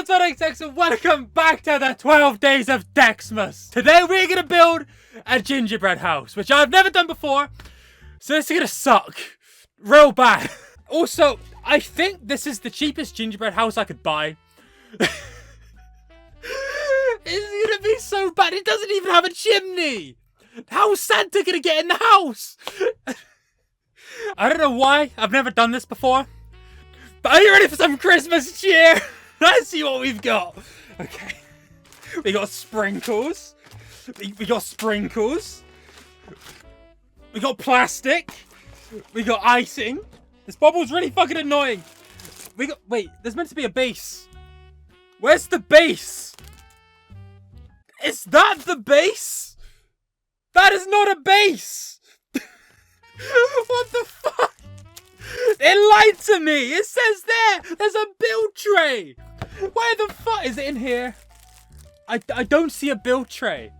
what's up, DECSMAS, and welcome back to the 12 days of DECSMAS. Today we're gonna build a gingerbread house, which I've never done before, so this is gonna suck real bad. Also, I think this is the cheapest gingerbread house I could buy. It's gonna be so bad, it doesn't even have a chimney. How's Santa gonna get in the house? I don't know why, I've never done this before. But are you ready for some Christmas cheer? Let's see what we've got. Okay. We got sprinkles. We got sprinkles. We got plastic. We got icing. This bubble's really fucking annoying. We got... Wait, there's meant to be a base. Where's the base? Is that the base? That is not a base. What the fuck? It lied to me. It says there's a build tray. Where the fuck is it in here? I don't see a build tray.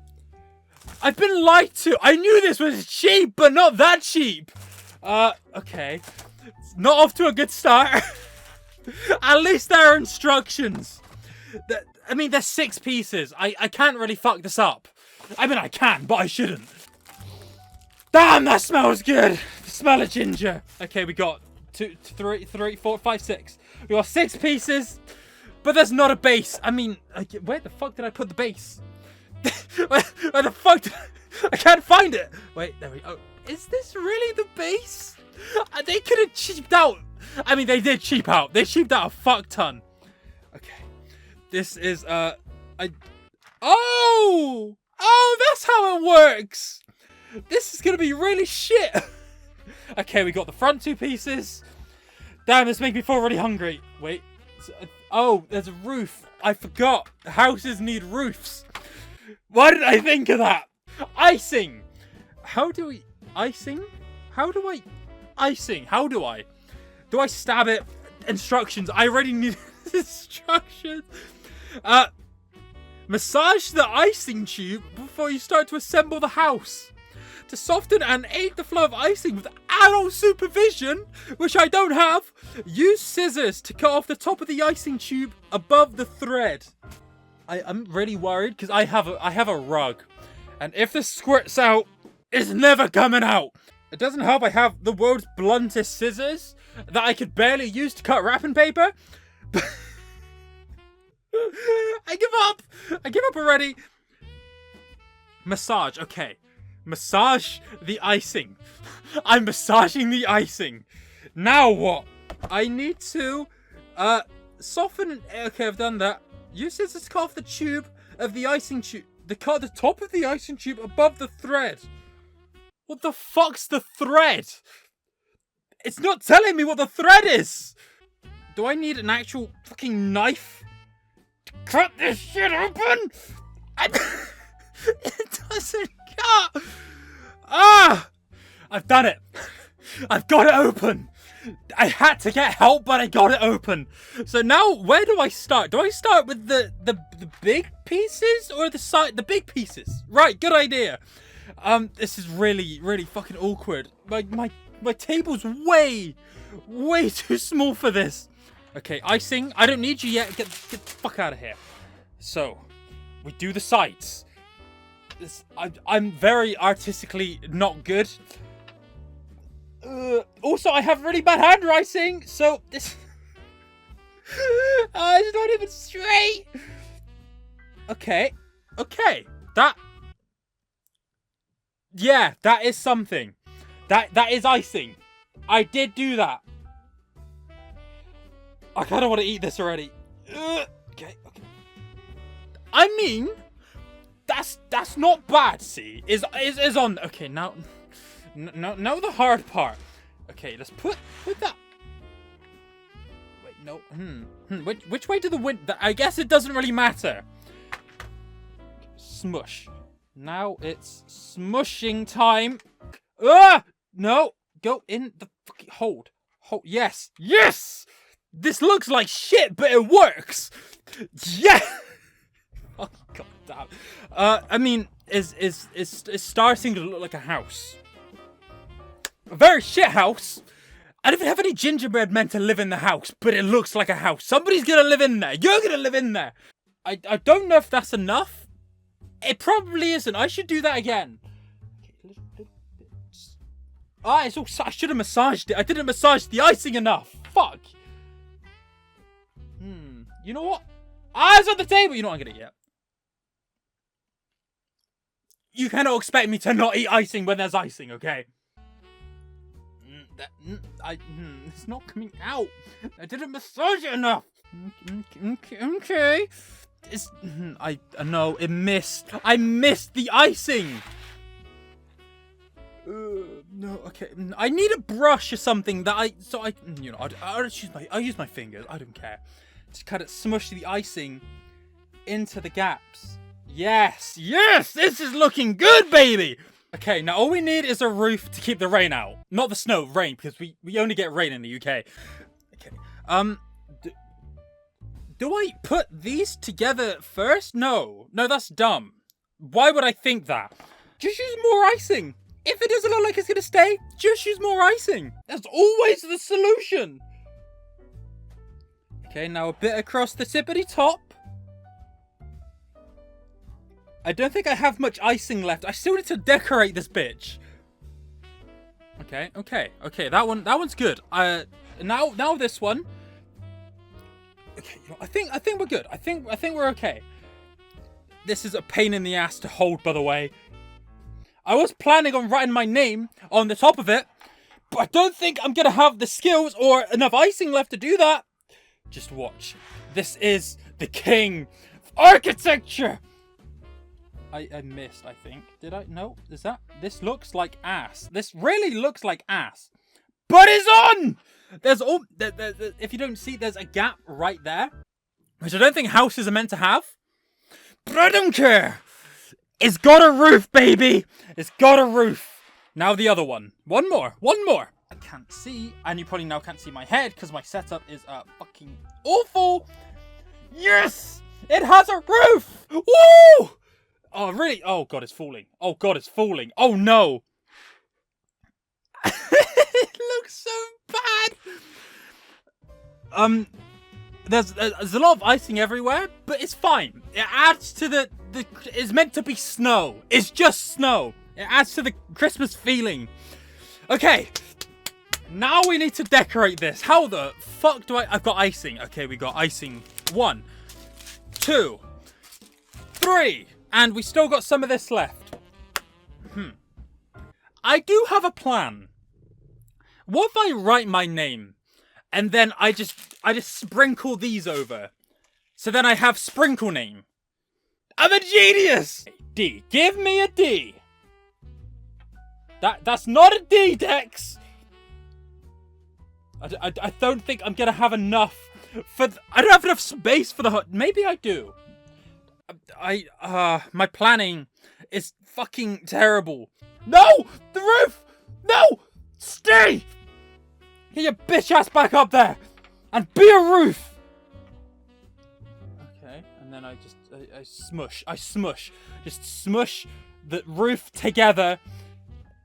I've been lied to. I knew this was cheap, but not that cheap. Okay. It's not off to a good start. At least there are instructions. I mean, there's 6 pieces. I can't really fuck this up. I mean, I can, but I shouldn't. Damn, that smells good. The smell of ginger. Okay, we got 2, 3, 4, 5, 6. We got 6 pieces, but there's not a base. I mean, where the fuck did I put the base? where the fuck did I can't find it. Wait, there we go. Is this really the base? They could have cheaped out. I mean, they did cheap out. They cheaped out a fuck ton. Okay. This is, Oh, that's how it works. This is gonna be really shit. Okay, we got the front 2 pieces. Damn, this makes me feel really hungry. Wait. Oh, there's a roof. I forgot. Houses need roofs. Why did I think of that? Icing. How do we... Icing? How do I... Icing. How do I? Do I stab it? Instructions. I already need instructions. Massage the icing tube before you start to assemble the house. To soften and aid the flow of icing with adult supervision, which I don't have, use scissors to cut off the top of the icing tube above the thread. I'm really worried because I have a rug, and if this squirts out, it's never coming out. It doesn't help I have the world's bluntest scissors that I could barely use to cut wrapping paper. I give up. I give up already. Massage. Okay. Massage the icing. I'm massaging the icing. Now what? I need to soften. Okay, I've done that. Use scissors to cut off the tube of the icing tube. Cut the top of the icing tube above the thread. What the fuck's the thread? It's not telling me what the thread is. Do I need an actual fucking knife to cut this shit open? It doesn't cut. I've done it. I've got it open. I had to get help, but I got it open. So now, where do I start? Do I start with the big pieces or the big pieces? Right, good idea. This is really fucking awkward. My table's way too small for this. Okay, icing. I don't need you yet. Get the fuck out of here. So, we do the sides. I'm very artistically not good. Also, I have really bad handwriting, so this... it's not even straight. Okay. That... Yeah, that is something. That is icing. I did do that. I kind of want to eat this already. Okay. I mean... That's not bad, see? Is on... Okay, now the hard part. Okay, let's put that... Wait, no. Which way to the wind... I guess it doesn't really matter. Smush. Now it's smushing time. No! Go in the fucking... Hold. Yes! This looks like shit, but it works! Yeah! Oh, god damn. I mean, is starting to look like a house. A very shit house. I don't even have any gingerbread men to live in the house, but it looks like a house. Somebody's gonna live in there. You're gonna live in there. I don't know if that's enough. It probably isn't. I should do that again. Ah, it's all. I should have massaged it. I didn't massage the icing enough. Fuck. You know what? Ah, it's on the table. You know what I'm gonna get. You cannot expect me to not eat icing when there's icing, okay? It's not coming out. I didn't massage it enough. Okay. No, it missed. I missed the icing. No, okay. I need a brush or something that I'll use my fingers. I don't care. Just kind of smush the icing into the gaps. Yes, this is looking good, baby. Okay, now all we need is a roof to keep the rain out. Not the snow, rain, because we only get rain in the UK. Okay, do I put these together first? No, that's dumb. Why would I think that? Just use more icing. If it doesn't look like it's gonna stay, just use more icing. That's always the solution. Okay, now a bit across the tippity top. I don't think I have much icing left. I still need to decorate this bitch. Okay. That one's good. Now this one. Okay, I think we're good. I think we're okay. This is a pain in the ass to hold, by the way. I was planning on writing my name on the top of it, but I don't think I'm gonna have the skills or enough icing left to do that. Just watch. This is the king of architecture. I missed, I think. Did I? No. This looks like ass. This really looks like ass. But it's on! If you don't see, there's a gap right there, which I don't think houses are meant to have. But I don't care. It's got a roof, baby. It's got a roof. Now the other one. One more. I can't see, and you probably now can't see my head because my setup is fucking awful. Yes! It has a roof! Woo! Oh, really? Oh, God, it's falling. Oh, no. It looks so bad. There's a lot of icing everywhere, but it's fine. It adds to it's meant to be snow. It's just snow. It adds to the Christmas feeling. Okay. Now we need to decorate this. How the fuck do I've got icing. Okay, we got icing. 1, 2, 3. And we still got some of this left. I do have a plan. What if I write my name and then I just sprinkle these over? So then I have sprinkle name. I'm a genius! D. Give me a D. That's not a D, Dex. I don't think I'm gonna have enough for. I don't have enough space for the. Maybe I do. My planning is fucking terrible. No! The roof! No! Stay! Get your bitch ass back up there! And be a roof! Okay, and then I smush. Just smush the roof together.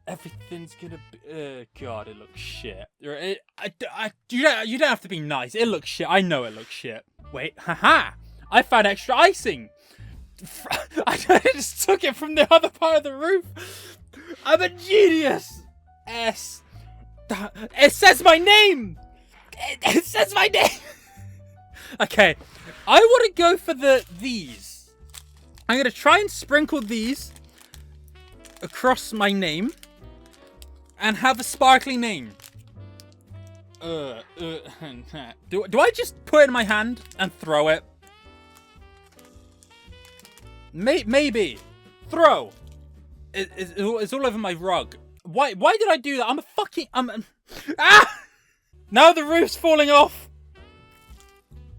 Everything's gonna be... God, it looks shit. You don't have to be nice. It looks shit. I know it looks shit. Wait, haha! I found extra icing! I just took it from the other part of the roof. I'm a genius. S. It says my name. It says my name. Okay, I want to go for these. I'm gonna try and sprinkle these across my name and have a sparkly name. Do I just put it in my hand and throw it? Maybe. Throw. It's all over my rug. Why did I do that? Ah! Now the roof's falling off.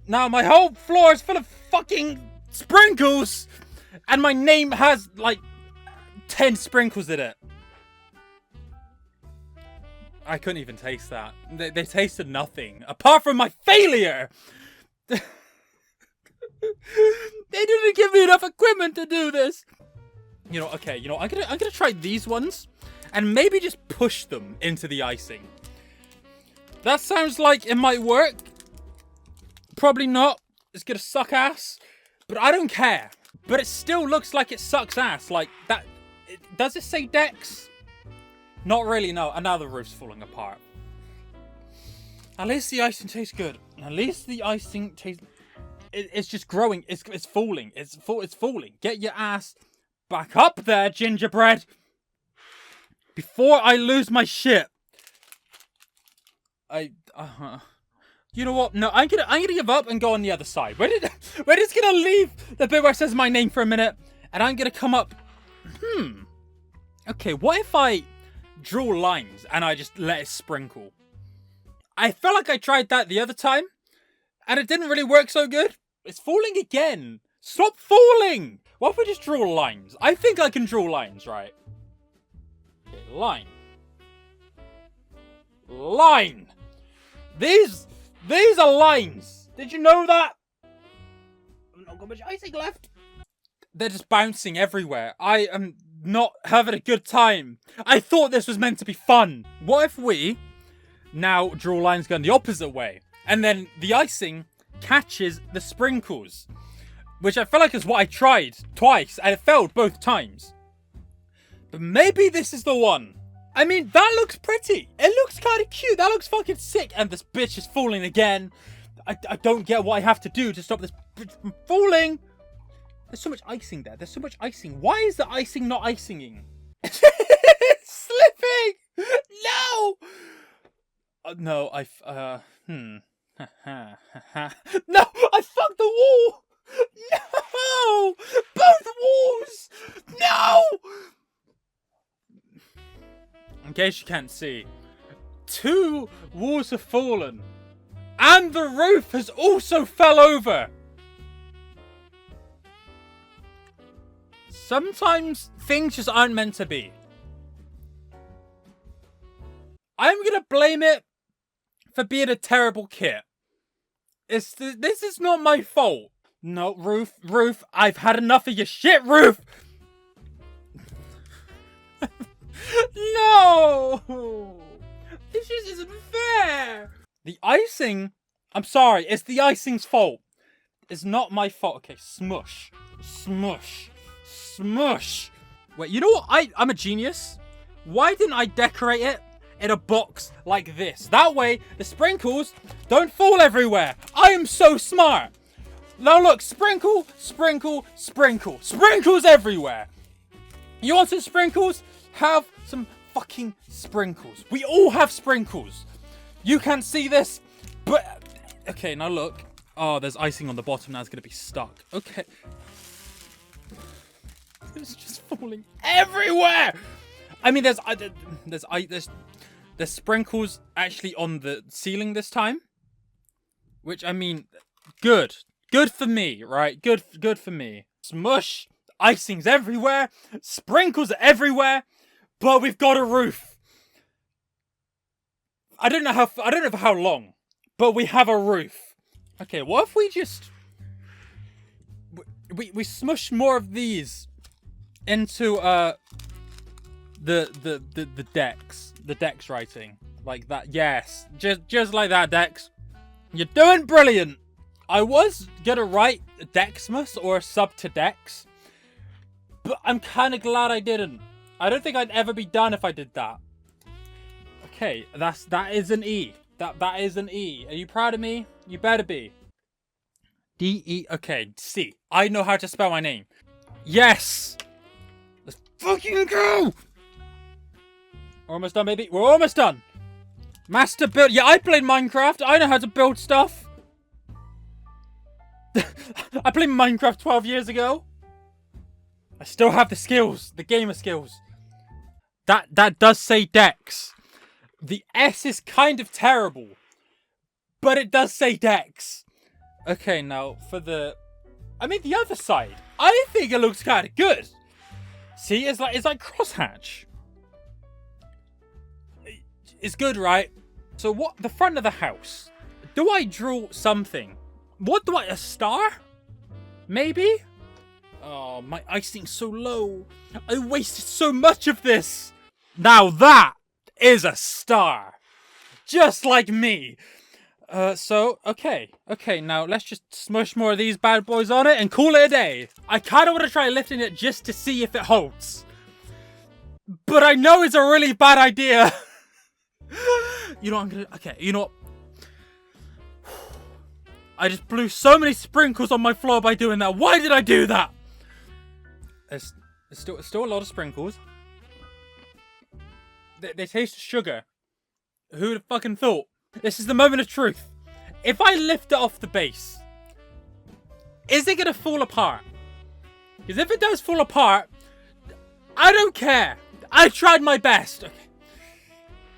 Now my whole floor is full of fucking sprinkles. And my name has, like, 10 sprinkles in it. I couldn't even taste that. They tasted nothing. Apart from my failure. They didn't give me enough equipment to do this. Okay, I'm gonna try these ones and maybe just push them into the icing. That sounds like it might work. Probably not. It's gonna suck ass. But I don't care. But it still looks like it sucks ass. Like, that... Does it say Dex? Not really, no. And now the roof's falling apart. At least the icing tastes good. At least the icing tastes... It's just growing. It's falling. It's falling. Get your ass back up there, gingerbread. Before I lose my shit. You know what? No, I'm gonna give up and go on the other side. We're just gonna leave the bit where it says my name for a minute, and I'm gonna come up. Okay, what if I draw lines and I just let it sprinkle? I felt like I tried that the other time, and it didn't really work so good. It's falling again. Stop falling! What if we just draw lines? I think I can draw lines, right? Okay, line. Line! These are lines! Did you know that? I've not got much icing left. They're just bouncing everywhere. I am not having a good time. I thought this was meant to be fun. What if we now draw lines going the opposite way? And then the icing catches the sprinkles. Which I feel like is what I tried twice, and it failed both times. But maybe this is the one. I mean, that looks pretty. It looks kind of cute. That looks fucking sick. And this bitch is falling again. I don't get what I have to do to stop this bitch from falling. There's so much icing there. There's so much icing. Why is the icing not icing? It's slipping! No! No, No, I fucked the wall! No! Both walls! No! In case you can't see, 2 walls have fallen. And the roof has also fell over. Sometimes things just aren't meant to be. I'm gonna blame it for being a terrible kid. This is not my fault. No, roof, I've had enough of your shit, roof! No! This just isn't fair! The icing, I'm sorry, it's the icing's fault. It's not my fault. Okay, smush. Smush. Smush. Wait, you know what? I'm a genius. Why didn't I decorate it in a box like this? That way, the sprinkles don't fall everywhere. I am so smart. Now look, sprinkle, sprinkle, sprinkle. Sprinkles everywhere. You want some sprinkles? Have some fucking sprinkles. We all have sprinkles. You can't see this, but... Okay, now look. Oh, there's icing on the bottom. Now it's going to be stuck. Okay. It's just falling everywhere. I mean, there's sprinkles actually on the ceiling this time. Which, I mean, good. Good for me, right? Good for me. Smush. Icing's everywhere. Sprinkles are everywhere. But we've got a roof. I don't know for how long. But we have a roof. Okay, what if we just... We smush more of these into the Dex. The Dex writing. Like that. Yes. Just like that, Dex. You're doing brilliant. I was gonna write DECSMAS or a sub to Dex. But I'm kind of glad I didn't. I don't think I'd ever be done if I did that. Okay, that is an E. That is an E. Are you proud of me? You better be. D-E... Okay, C. I know how to spell my name. Yes! Let's fucking go! We're almost done, baby. We're almost done. Master build... Yeah, I played Minecraft. I know how to build stuff. I played Minecraft 12 years ago. I still have the skills. The gamer skills. That does say Dex. The S is kind of terrible. But it does say Dex. Okay, now for the... I mean, the other side. I think it looks kind of good. See, it's like crosshatch. It's good, right? So what... The front of the house. Do I draw something? What do I... A star? Maybe? Oh, my icing's so low. I wasted so much of this. Now that is a star. Just like me. Okay, now let's just smush more of these bad boys on it and call it a day. I kind of want to try lifting it just to see if it holds. But I know it's a really bad idea. You know what I'm gonna... Okay, you know what? I just blew so many sprinkles on my floor by doing that. Why did I do that? There's still a lot of sprinkles. They taste of sugar. Who would have fucking thought? This is the moment of truth. If I lift it off the base, is it gonna fall apart? Because if it does fall apart, I don't care. I tried my best. Okay.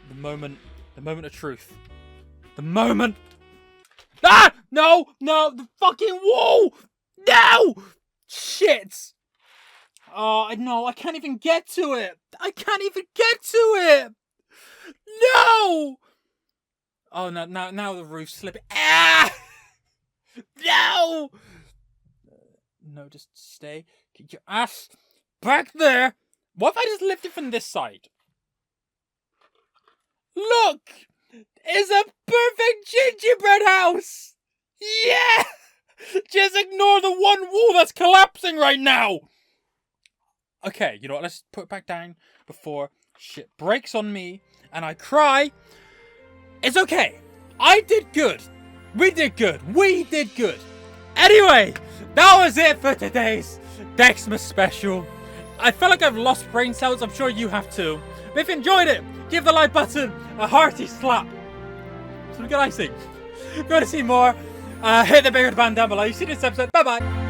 The moment of truth. The moment. Ah! No! The fucking wall! No! Shit! Oh, no, I can't even get to it. No! Oh, no, now the roof's slipping. Ah! No! No, just stay. Get your ass back there. What if I just lift it from this side? Look! It's a perfect gingerbread house! Yeah! Just ignore the one wall that's collapsing right now! Okay, you know what? Let's put it back down before shit breaks on me and I cry. It's okay. I did good. We did good. Anyway, that was it for today's DECSMAS special. I feel like I've lost brain cells. I'm sure you have too. But if you enjoyed it, give the like button a hearty slap. Some good icing. If you want to see more, hit the bigger button down below. You see this episode. Bye bye.